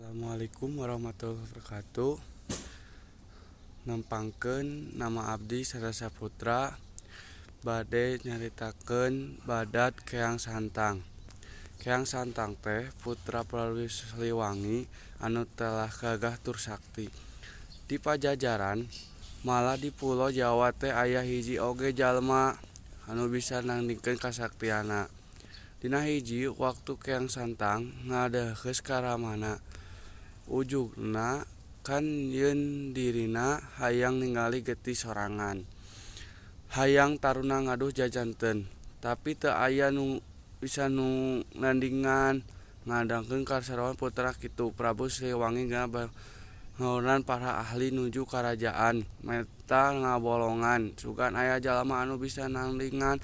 Assalamualaikum warahmatullahi wabarakatuh. Nempangkeun nama abdi Sarasa Putra bade nyaritakeun badat Keang Santang. Keang Santang teh putra Prabu Siliwangi anu telah gagah tur sakti. Di Pajajaran malah di Pulo Jawa teh aya hiji oge jalma anu bisa nandingkeun kasaktiana. Dina hiji waktu Keang Santang ngadeuheus ka Ramana. Ujugna kan yeun dirina hayang ningali getih sorangan. Hayang taruna ngaduh jajanten, tapi teu aya nu bisa nandingan ngadangkeun kasaroan putra kitu. Prabu Siliwangi ngauran para ahli nuju karajaan meta ngabolongan sugan aya jalma anu bisa nandingan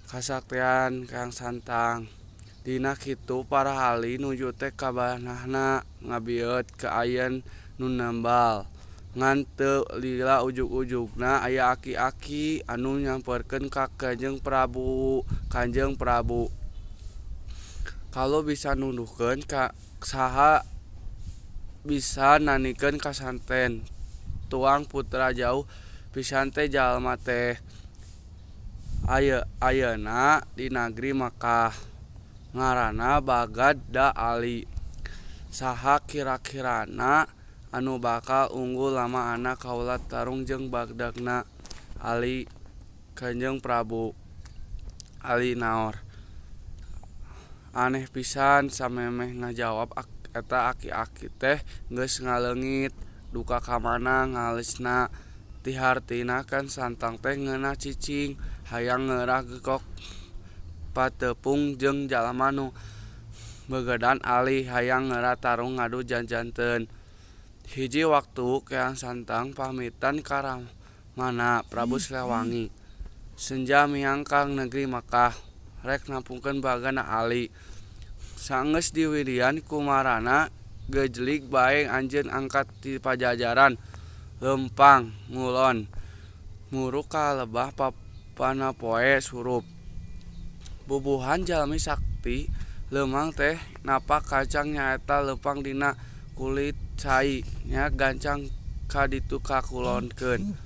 kasaktian Keang Santang. Dina kitu para ahli nuju teh ka banahna ngabieut ke ayeun nu nembal. Ngan teu lila ujug-ujugna aya aki-aki anu nyamperkeun ka Kanjeng Prabu. Kanjeng Prabu kalu bisa nuduhkeun ka saha bisa nanikeun kasanten. Tuang putra jauh pisan teh jalma teh. Ayeuna di nagri Makkah. Ngaranna Baghdad Ali. Saha kira-kirana anu bakal unggul lama anak kaula tarung jeung Baghdadna Ali? Kanjeng Prabu Ali naor. Aneh pisan samemeh ngajawab eta aki-aki teh geus ngaleungit duka ka mana ngalisna. Ti hartina kan Santang teh ngeunah cicing hayang ngeurah gekok patepung jeung jalma nu begadan Ali hayang ngeurah tarung ngadu jajanten. Hiji waktu Keang Santang pamitan ka Ramana Prabu Siliwangi. Senja miang ka negeri Makkah rek nampungkeun bagana Ali. Saenggeus diwirian ku marana gejlig bae anjeun angkat ti Pajajaran. Lempang ngulon muruk ka lebah papana poe surup. Bubuhan jalmi sakti leumang teh napak kacang nyaeta lempang dina kulit cai nya gancang ka ditu kakulonkeun.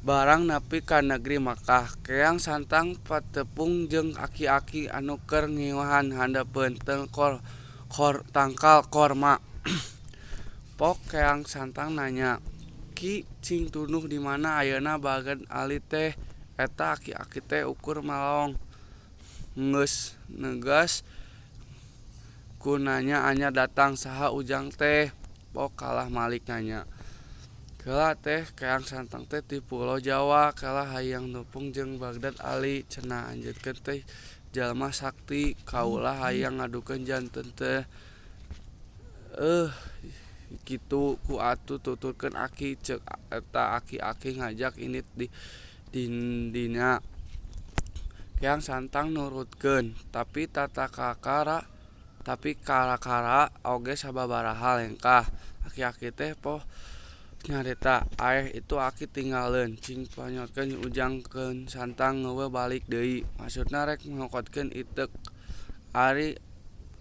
Barang nepi ka negeri Makkah, Keang Santang patepung jeung aki-aki anu keur ngiwahan handapeun tangkal korma. Pok Keang Santang nanya, "Ki cing tunduh di mana ayeuna Baghdad Ali teh?" Eta aki-aki teh ukur malong. Geus negas ku nanya anyar datang saha ujang teh. Pok kalah malik nanya. Keula teh Keang Santang teh ti Pulo Jawa kalah hayang neupung jeung Baghdad Ali cenah anjeunkeun teh jalma sakti kaula hayang ngadukeun janten teh. Kitu ku atuh tuturkeun aki ceuk eta aki-aki ngajak indit dina. Keang Santang nurutkeun, tapi kara-kara oge sababaraha lengkah. Aki-aki teh poh nyarita, "Aeh itu aki tinggaleun, cing panyotkeun ujang Keun Santang ngeuweuh balik deui." Maksudna rek ngokotkeun iteuk. Ari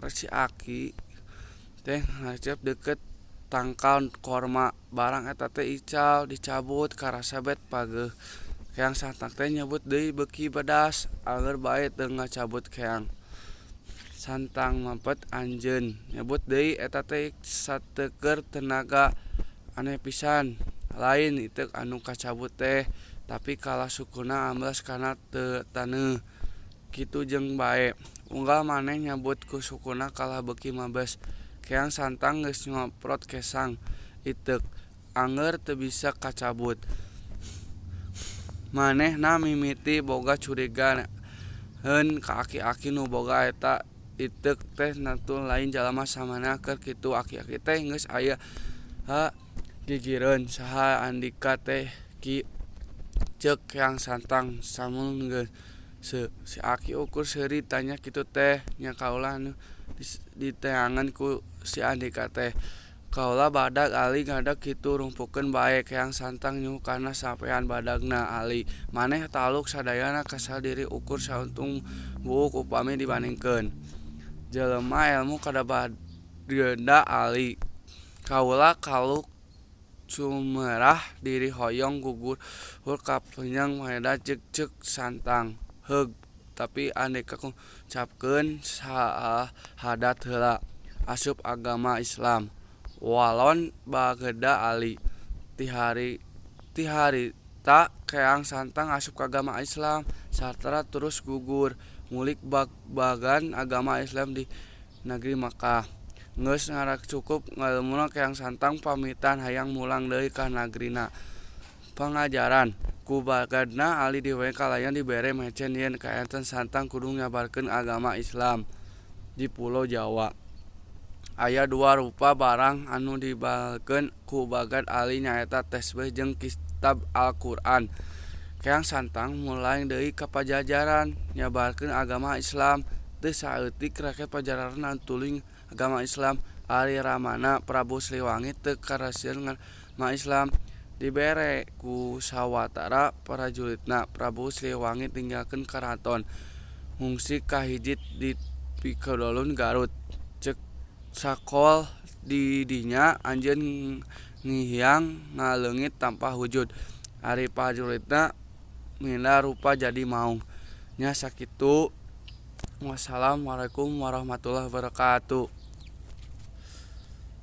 si aki teh ngacep deukeut tangkal korma. Barang eta teh ical dicabut karasa bet pageuh. Keang Santang teh nyebut deui beuki badas, anger bae teu ngacabut Keang Santang mampet anjeun. Nyebut deui eta teh sateukeur tenaga. Aneh pisan, lain iteuk anu kacabut teh, tapi kalah sukuna amblas kana teu taneuh. Kitu jeung bae. Unggal maneh nyabut ku sukuna kalah beuki mabes. Keang Santang geus ngoprot kesang iteuk, anger teu bisa kacabut. Manehna mimiti boga curigaeun ka aki-aki nu boga eta iteuk teh tentu lain jalma samana keur kitu. Aki-aki teh geus aya gigireun, "Saha andika teh Ki?" ceuk Keang Santang samun geus si aki ukur seuri tanya kitu teh. Nya kaula anu diteangan ku si andika teh. "Kaula badag Ali ngadeg kitu rumpukeun bae." Keang Santang nyuh kana sampean badagna Ali. "Maneh taluk sadayana ka sadiri ukur sauntung buuk upami dibandingkeun." jelema ilmu kada bageda ali. Kaula kaluk cumerah diri hoyong gugur ka penyang maeda ceuk santang heug tapi andeka ngucapkeun syahadat heula asup agama Islam walon bageda ali ti harita keang santang asup ka agama Islam sarta terus gugur ngulik bagan agama Islam di negeri Makkah. Geus cukup ngalumuna keang santang pamitan hayang mulang deui ka nagrina. Pangajaran ku bagadna ali diwewe kalayan dibere mecen yen kaenten santang kudu nyabarkeun agama Islam di Pulau Jawa. Aya dua rupa barang anu dibaalkeun ku bagad ali nyaeta tasbih jeung kitab Al-Qur'an. Keang santang mulai deui ka pajajaran nyabarkeun agama Islam teu saeutik rakyat pajajaran anu tuluy agama Islam ari ramana Prabu Siliwangi teu karasieun agama Islam dibere ku sawatara prajuritna. Prabu Siliwangi tinggalkeun karaton ngungsi ka hiji di Pikodolun Garut. Ceuk sakol di dinya anjeun ngihiang ngaleungit tanpa wujud. Ari prajuritna minda rupa jadi maung. Nya sakitu. Wassalamualaikum warahmatullahi wabarakatuh.